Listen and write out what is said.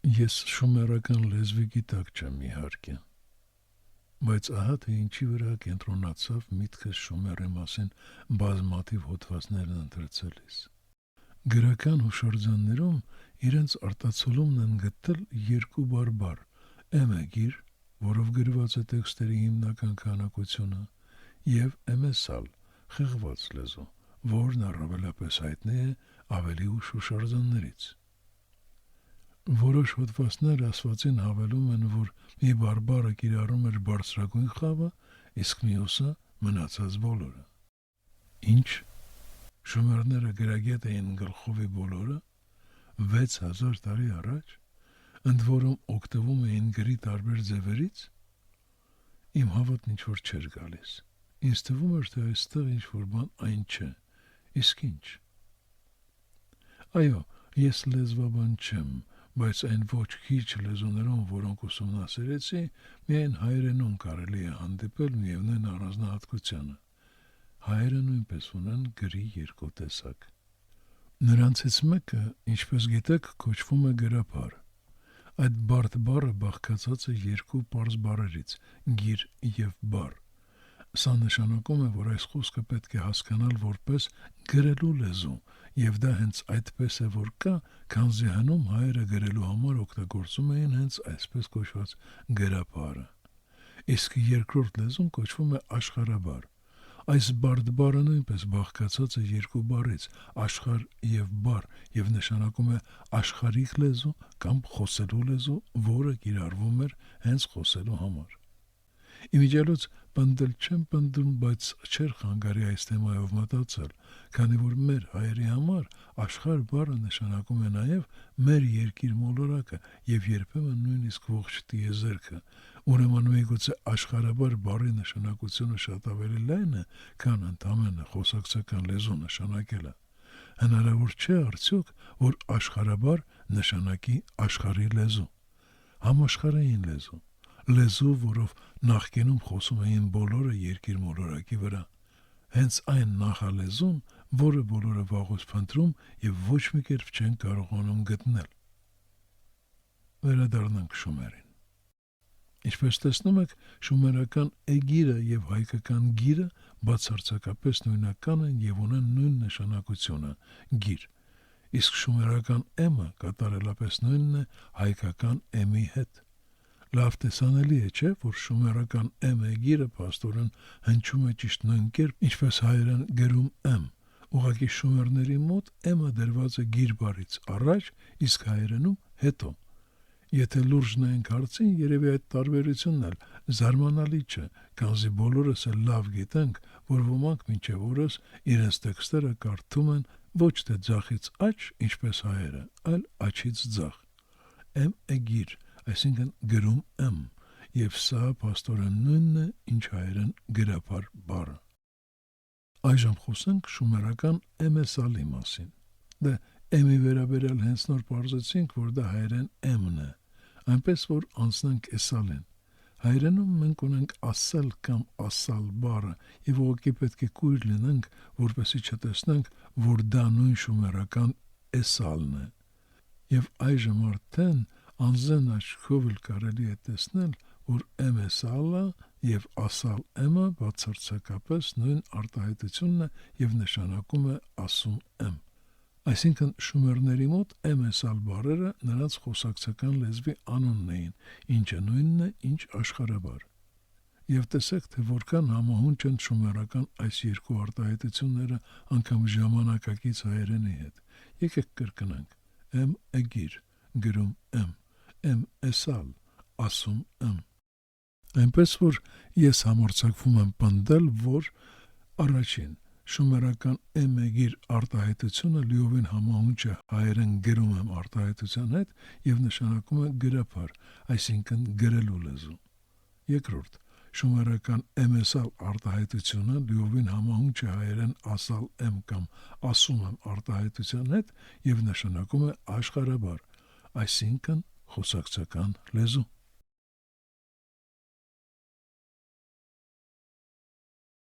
Ես շումերական լեզվի գիտակ չեմ իհարկե, բայց ահա թե ինչի վրա կենտրոնացավ միտքս շումերի մասին բազմաթիվ հոդվածներն ընթերցելիս։ Գրական հուշարձաններում իրենց արտացոլումն են գտել երկու բարբառ՝ էմեգիր, որով գրված է տեքստերի հիմնական քանակությունը, եւ էմեսալ, խեղված լեզու, որն առավելապես հայտնի է ավելի ուշ հուշարձաններից։ Որոշ հոդվածներ ասվածին հավելում են, որ մի բարբառը կիրառում էր բարձրագույն խավը, իսկ մյուսը մնացած բոլորը։ Ինչ, շումերները գրագետ էին գլխովի բոլորը 6000 տարի առաջ, ընդ որում օգտվում էին գրի տարբեր ձևերից։ Իմ հավատն ինչ-որ չէր գալիս։ Ինձ թվում էր, թե այստեղ ինչ-որ բան այն չէ, իսկ ինչ։ Այո, ես լեզվաբան չեմ, բայց այն ոչ քիչ լեզուներում, որոնք ուսումնասիրեցի, միայն հայերենում կարելի է հանդիպել միևնույն առանձնահատկությանը։ Հայերը նույնպես ունեն գրի երկու տեսակ։ Նրանցից մեկը, ինչպես գիտեք, կոչվում է գրաբար։ Այդ բարդ բառը բաղկացած է երկու պարզ բառերից՝ գիր եւ բառ։ Սա նշանակում է, որ այս խոսքը պետք է հասկանալ որպես գրելու լեզու, եւ դա հենց այդպես է, որ կա, քանզի հնում հայերը գրելու համար օգտագործում էին հենց այսպես կոչված գրաբառը։ Իսկ երկրորդ լեզուն կոչվում է աշխարհաբար։ Այս բարդ բառը նույնպես բաղկացած է երկու բառից՝ աշխարհ եւ բառ, եւ նշանակում է աշխարհիկ լեզու կամ խոսելու լեզու, որը կիրառվում էր հենց խոսելու համար։ Իմիջիալոց պնդել չեմ պնդում, բայց չէր խանգարի այս թեմայով մտածել, քանի որ մեր հայերի համար աշխարհ բառը նշանակում է նաև մեր երկիր մոլորակը եւ երբեմն նույնիսկ ողջ տիեզերքը։ Ուրեմն միգուցե աշխարհաբար բառի նշանակությունը շատ ավելի լայն է, քան ընդամենը խոսակցական լեզու նշանակելը։ Հնարավոր չէ արդյոք, որ աշխարհաբար նշանակի աշխարհի լեզու, համաշխարհային լեզու, որով նախկինում խոսում էին բոլորը երկիր մոլորակի վրա։ Հենց այն նախալեզուն, որը բոլորը վաղուց փնտրում եւ ոչ մի կերպ չեն կարողանում գտնել։ Վերադառնանք շումերին։ Ինչպես տեսնում եք, շումերական էգիրը եւ հայկական գիրը բացարձակապես նույնական են եւ ունեն նույն նշանակությունը՝ գիր։ Իսկ շումերական էմը կատարելապես նույնն է հայկական էմի հետ։ Լավ տեսանելի է, չէ՞, որ շումերական էգիրը պաստորեն հնչում է ճիշտ նույն կերպ, ինչպես հայերեն գրում եմ։ Ուղղակի շումերների մոտ էմը դրված է գիր բառից առաջ, իսկ հայերենում հետո։ Եթե լուրջ նայենք հարցին, երևի այդ տարբերությունն էլ զարմանալի չէ, քանզի բոլորս էլ լավ գիտենք, որ ոմանք մինչև օրս իրենց տեքստերը կարդում են ոչ թե ձախից աջ, ինչպես հայերը, այլ աջից ձախ։ Էգիր, այսինքն գրում եմ, եւ սա փաստորեն նույնն է, ինչ հայերեն գրաբար բառը։ Այժմ խոսենք շումերական էմեսալի մասին։ Դե էմի վերաբերյալ հենց նոր պարզեցինք, որ դա հայերեն էմն է, այնպես որ անցնենք էսալին։ Հայերենում մենք ունենք ասել կամ ասալ բառը, եւ ուղղակի պետք է կույր լինենք, որպեսզի չտեսնենք, որ դա նույն շումերական էսալն է։ Եվ այժմ արդեն անզեն աչքով էլ կարելի է տեսնել, որ էմեսալը եւ ասալ էմը բացարձակապես նույն արտահայտությունն է եւ նշանակում է ասում եմ։ Այսինքն շումերների մոտ էմեսալ բառերը նրանց խոսակցական լեզվի անունն էին, ինչը նույնն է, ինչ աշխարհաբար։ Եվ տեսեք, թե որքան համահունչ են շումերական այս երկու արտահայտությունները անգամ ժամանակակից հայերենի հետ։ Եկեք կրկնենք. էգիր, գրում եմ, էսալ, ասում եմ։ Այնպես որ ես համարձակվում եմ պնդել, որ առաջին շումերական էգիր արտահայտությունը լիովին համահունչ է հայերեն գրում եմ արտահայտության հետ եւ նշանակում է գրաբար, այսինքն գրելու լեզու։ Երկրորդ շումերական էմեսալ արտահայտությունը լիովին համահունչ է հայերեն ասալ եմ կամ ասում եմ արտահայտության հետ եւ նշանակում է աշխարհաբար, այսինքն խոսակցական լեզու։